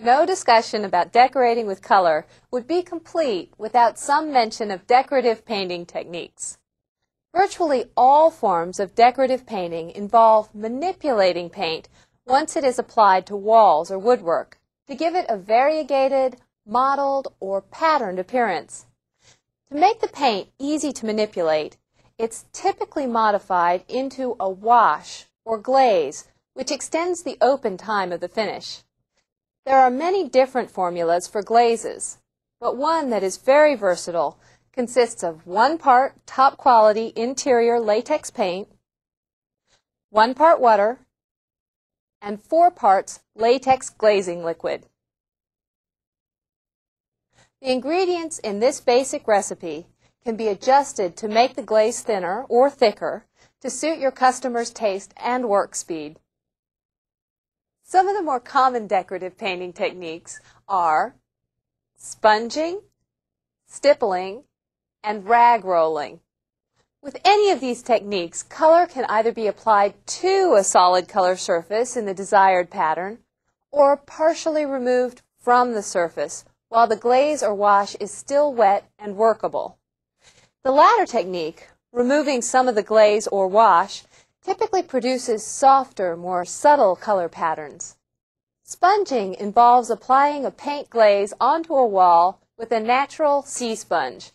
No discussion about decorating with color would be complete without some mention of decorative painting techniques. Virtually all forms of decorative painting involve manipulating paint once it is applied to walls or woodwork to give it a variegated, mottled, or patterned appearance. To make the paint easy to manipulate, it's typically modified into a wash or glaze, which extends the open time of the finish. There are many different formulas for glazes, but one that is very versatile consists of 1 part top quality interior latex paint, 1 part water, and 4 parts latex glazing liquid. The ingredients in this basic recipe can be adjusted to make the glaze thinner or thicker to suit your customer's taste and work speed. Some of the more common decorative painting techniques are sponging, stippling, and rag rolling. With any of these techniques, color can either be applied to a solid color surface in the desired pattern or partially removed from the surface while the glaze or wash is still wet and workable. The latter technique, removing some of the glaze or wash, typically produces softer, more subtle color patterns. Sponging involves applying a paint glaze onto a wall with a natural sea sponge.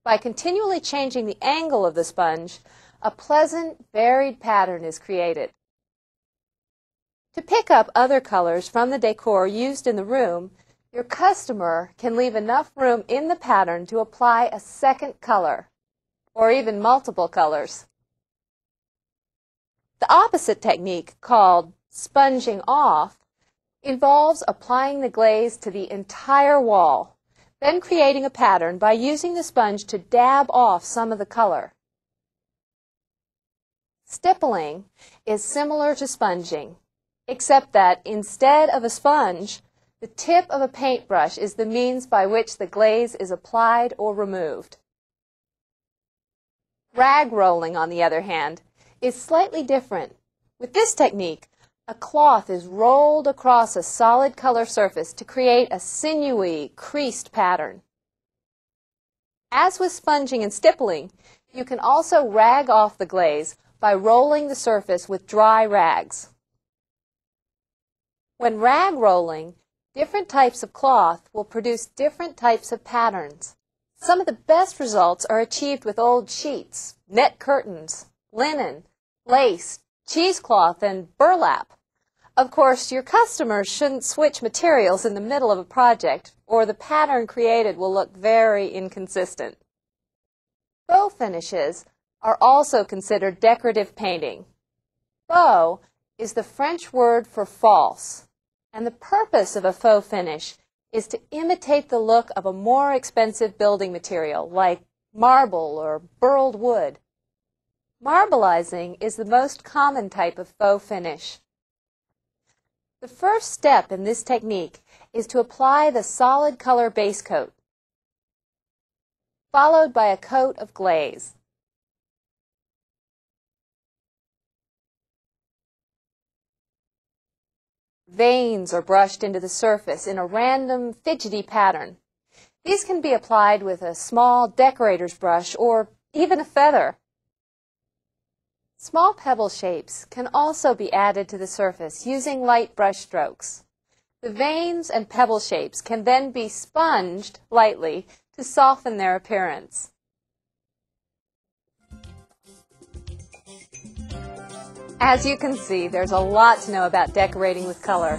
By continually changing the angle of the sponge, a pleasant, varied pattern is created. To pick up other colors from the decor used in the room, your customer can leave enough room in the pattern to apply a second color, or even multiple colors. The opposite technique, called sponging off, involves applying the glaze to the entire wall, then creating a pattern by using the sponge to dab off some of the color. Stippling is similar to sponging, except that instead of a sponge, the tip of a paintbrush is the means by which the glaze is applied or removed. Rag rolling, on the other hand, is slightly different. With this technique, a cloth is rolled across a solid color surface to create a sinewy, creased pattern. As with sponging and stippling, you can also rag off the glaze by rolling the surface with dry rags. When rag rolling, different types of cloth will produce different types of patterns. Some of the best results are achieved with old sheets, net curtains, linen, lace, cheesecloth, and burlap. Of course, your customers shouldn't switch materials in the middle of a project, or the pattern created will look very inconsistent. Faux finishes are also considered decorative painting. Faux is the French word for false, and the purpose of a faux finish is to imitate the look of a more expensive building material like marble or burled wood. Marbleizing is the most common type of faux finish. The first step in this technique is to apply the solid color base coat, followed by a coat of glaze. Veins are brushed into the surface in a random, fidgety pattern. These can be applied with a small decorator's brush or even a feather. Small pebble shapes can also be added to the surface using light brush strokes. The veins and pebble shapes can then be sponged lightly to soften their appearance. As you can see, there's a lot to know about decorating with color,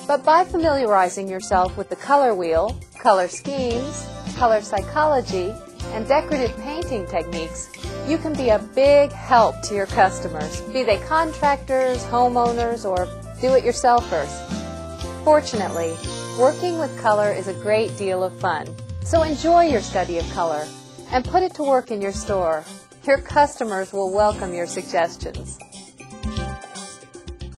but by familiarizing yourself with the color wheel, color schemes, color psychology, and decorative painting techniques, you can be a big help to your customers, be they contractors, homeowners, or do-it-yourselfers. Fortunately, working with color is a great deal of fun, so enjoy your study of color and put it to work in your store. Your customers will welcome your suggestions.